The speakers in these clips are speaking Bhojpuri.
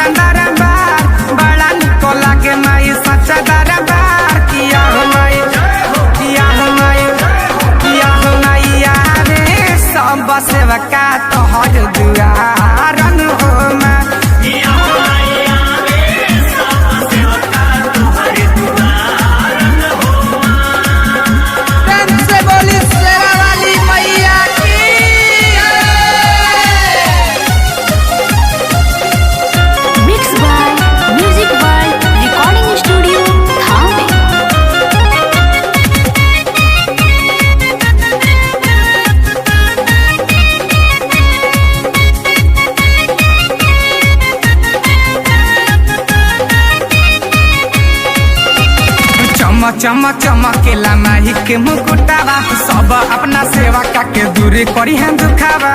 सच्चा दरबार बड़ा निको लागे माई सच्चा दरबार किया हो माई किया हो माई किया हो माई आवे सब सेवका तोहर दुआरन हो माँ चमक चमकेला माही के मुकुटावा सब अपना सेवा के दूरी करी है दुखावा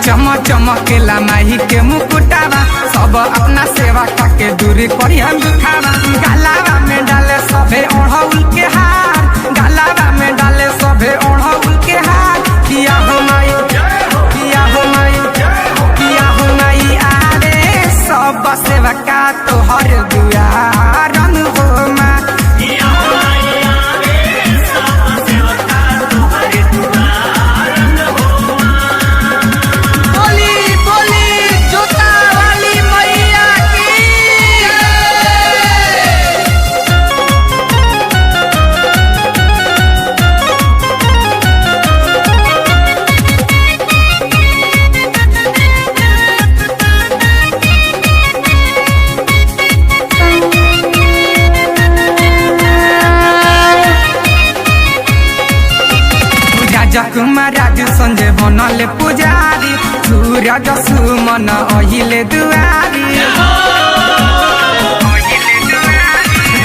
चमक चमकेला माही के मुकुटावा सब अपना सेवा के दूरी करी है दुखावा गलावा में डाले सभे ओढ़ौल के हार गलावा में डाले सभे ओढ़ौल के हार किया हो माई किया हो माई किया हो माई आरे सब सेवा का तोहर दुआरन हो माँ बोली बोली जोता वाली मैया की कुमार राजू संजय बनले पुजारी सूरज सुमन अहिले दुआरी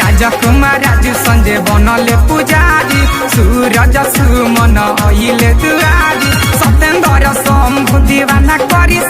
राजा कुमार राजू संजय बनले पुजारी सूरज सुमन अहिले दुआरी सत्येन्द्र शंभु दीवाना करी